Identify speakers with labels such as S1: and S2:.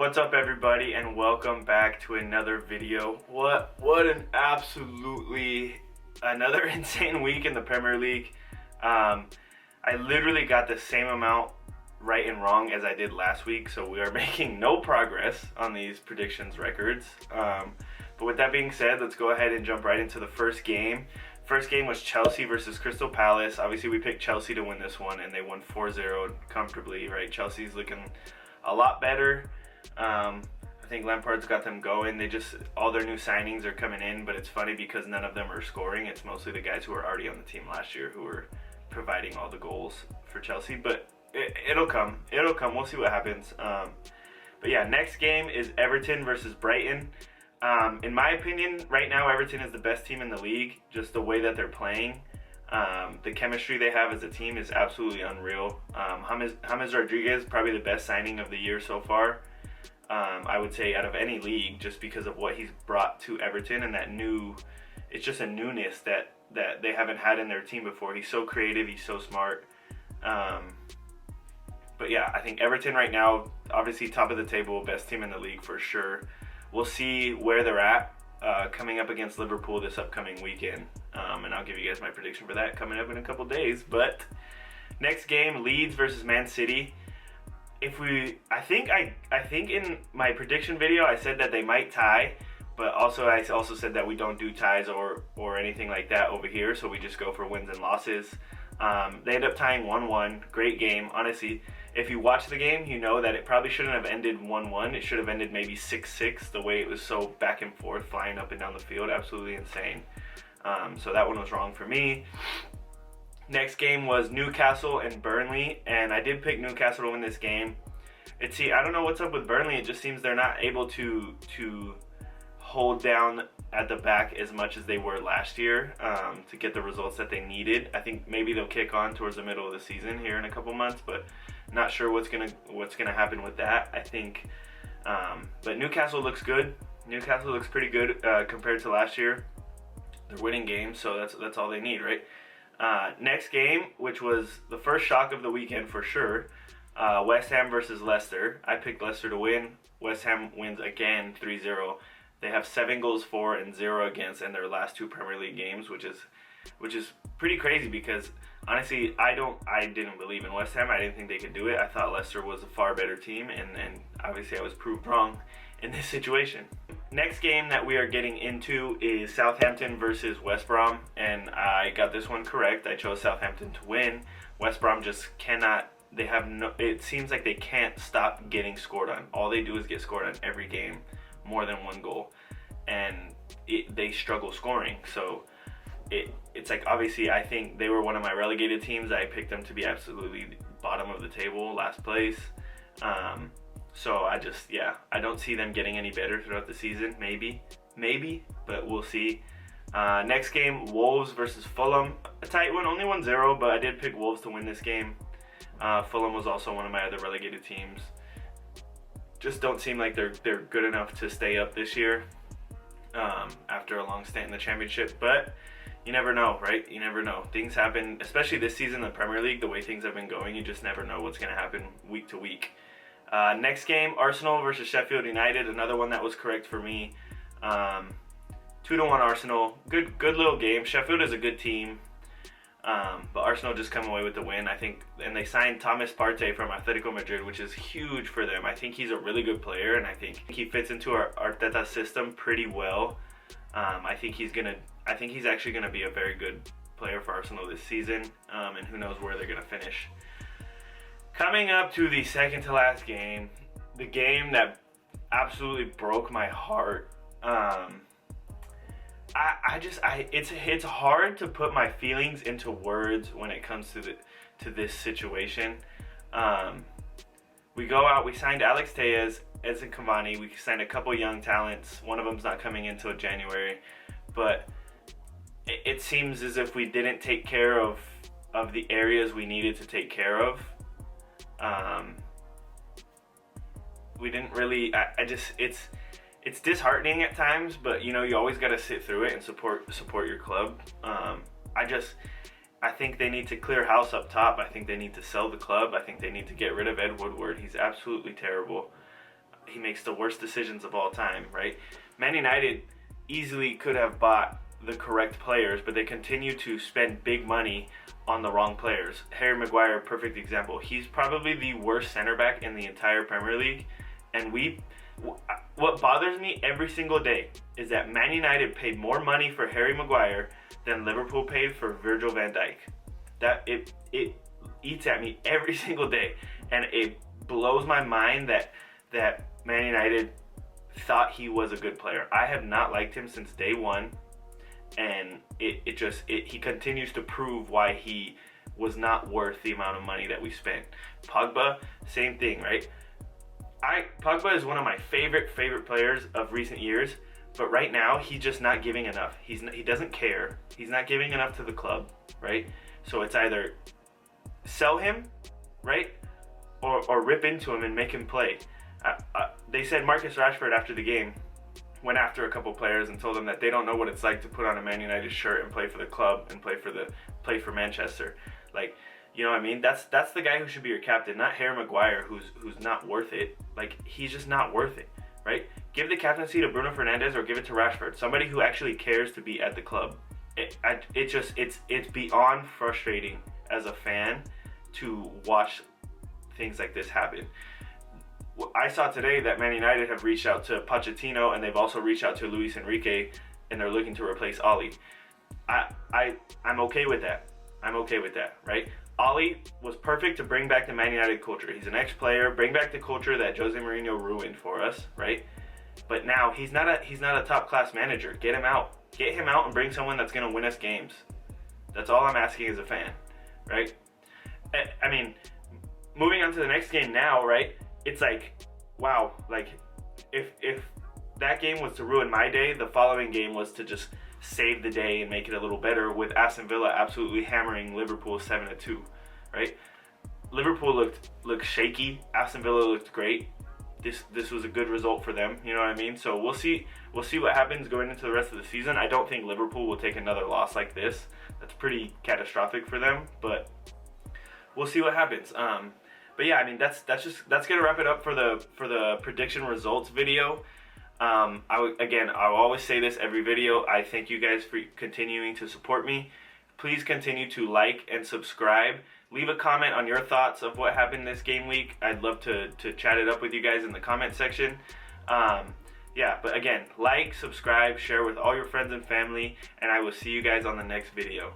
S1: What's up, everybody, and welcome back to another video. What an absolutely another insane week in the Premier League. I literally got the same amount right and wrong as I did last week, so we are making no progress on these predictions records. But with that being said, let's go ahead and jump right into the first game. First game was Chelsea versus Crystal Palace. Obviously, we picked Chelsea to win this one, and they won 4-0 comfortably, right? Chelsea's looking a lot better. I think Lampard's got them going. All their new signings are coming in, but it's funny because none of them are scoring. It's mostly the guys who were already on the team last year who were providing all the goals for Chelsea. But it'll come. It'll come. We'll see what happens. But yeah, next game is Everton versus Brighton. In my opinion, right now Everton is the best team in the league. Just the way that they're playing. The chemistry they have as a team is absolutely unreal. James Rodriguez, probably the best signing of the year so far. I would say out of any league, just because of what he's brought to Everton and it's just a newness that they haven't had in their team before. He's so creative, he's so smart. But yeah, I think Everton right now, obviously top of the table, best team in the league for sure. We'll see where they're at coming up against Liverpool this upcoming weekend. And I'll give you guys my prediction for that coming up in a couple days. But next game, Leeds versus Man City. I think in my prediction video I said that they might tie, but I also said that we don't do ties or anything like that over here, so we just go for wins and losses. They end up tying 1-1. Great game, honestly. If you watch the game, you know that it probably shouldn't have ended 1-1. It should have ended maybe 6-6. The way it was so back and forth, flying up and down the field, absolutely insane. So that one was wrong for me. Next game was Newcastle and Burnley, and I did pick Newcastle to win this game. I don't know what's up with Burnley. It just seems they're not able to hold down at the back as much as they were last year to get the results that they needed. I think maybe they'll kick on towards the middle of the season here in a couple months, but not sure what's gonna happen with that. I think, but Newcastle looks good. Newcastle looks pretty good compared to last year. They're winning games, so that's all they need, right? Next game, which was the first shock of the weekend for sure, West Ham versus Leicester. I picked Leicester to win. West Ham wins again 3-0. They have 7 goals for and 0 against in their last 2 Premier League games, which is pretty crazy because honestly, I didn't believe in West Ham. I didn't think they could do it. I thought Leicester was a far better team, and obviously I was proved wrong in this situation. Next game that we are getting into is Southampton versus West Brom, and I got this one correct. I chose Southampton to win. West Brom just cannot. It seems like they can't stop getting scored on. All they do is get scored on every game, more than 1 goal, and they struggle scoring. So it's like, obviously I think they were one of my relegated teams. I picked them to be absolutely bottom of the table, last place. So I don't see them getting any better throughout the season. Maybe, but we'll see. Next game, Wolves versus Fulham. A tight one, only 1-0, but I did pick Wolves to win this game. Fulham was also one of my other relegated teams. Just don't seem like they're good enough to stay up this year after a long stint in the Championship. But you never know, right? You never know. Things happen, especially this season in the Premier League, the way things have been going. You just never know what's going to happen week to week. Next game, Arsenal versus Sheffield United. Another one that was correct for me. 2-1 Arsenal. Good little game. Sheffield is a good team. But Arsenal just come away with the win, I think. And they signed Thomas Partey from Atletico Madrid, which is huge for them. I think he's a really good player, and I think he fits into our Arteta system pretty well. I think he's actually gonna be a very good player for Arsenal this season. And who knows where they're gonna finish. Coming up to the second to last game, the game that absolutely broke my heart. It's hard to put my feelings into words when it comes to this situation. We go out, we signed Alex Diaz, Edson Cavani, we signed a couple young talents. One of them's not coming in until January, but it seems as if we didn't take care of the areas we needed to take care of. We didn't really. It's disheartening at times, but you always got to sit through it and support your club. I think they need to clear house up top. I think they need to sell the club. I think they need to get rid of Ed Woodward. He's absolutely terrible. he makes the worst decisions of all time, right? Man United easily could have bought the correct players, but they continue to spend big money on the wrong players. Harry Maguire, perfect example. He's probably the worst center back in the entire Premier League, and what bothers me every single day is that Man United paid more money for Harry Maguire than Liverpool paid for Virgil van Dijk. That it eats at me every single day, and it blows my mind that Man United thought he was a good player. I have not liked him since day one, and he continues to prove why he was not worth the amount of money that we spent. Pogba, same thing, right? Pogba is one of my favorite players of recent years, but right now he's just not giving enough. He doesn't care. He's not giving enough to the club, right? So it's either sell him, right, or rip into him and make him play. They said Marcus Rashford after the game went after a couple players and told them that they don't know what it's like to put on a Man United shirt and play for the club and play for Manchester. Like, you know what I mean? That's the guy who should be your captain, not Harry Maguire, who's not worth it. Like, he's just not worth it, right? Give the captaincy to Bruno Fernandes or give it to Rashford, somebody who actually cares to be at the club. It's beyond frustrating as a fan to watch things like this happen. I saw today that Man United have reached out to Pochettino, and they've also reached out to Luis Enrique, and they're looking to replace Oli. I'm okay with that. I'm okay with that, right? Oli was perfect to bring back the Man United culture. He's an ex-player. Bring back the culture that Jose Mourinho ruined for us, right? But now he's not a top-class manager. Get him out. Get him out and bring someone that's going to win us games. That's all I'm asking as a fan, right? I mean, moving on to the next game now, right? It's like, wow, like if that game was to ruin my day, the following game was to just save the day and make it a little better, with Aston Villa absolutely hammering Liverpool 7-2, right? Liverpool looked shaky. Aston Villa looked great. This was a good result for them, you know what I mean? So we'll see what happens going into the rest of the season. I don't think Liverpool will take another loss like this. That's pretty catastrophic for them, but we'll see what happens. But yeah, I mean that's gonna wrap it up for the prediction results video. I'll always say this every video. I thank you guys for continuing to support me. Please continue to like and subscribe. Leave a comment on your thoughts of what happened this game week. I'd love to chat it up with you guys in the comment section. Yeah, but again, like, subscribe, share with all your friends and family, and I will see you guys on the next video.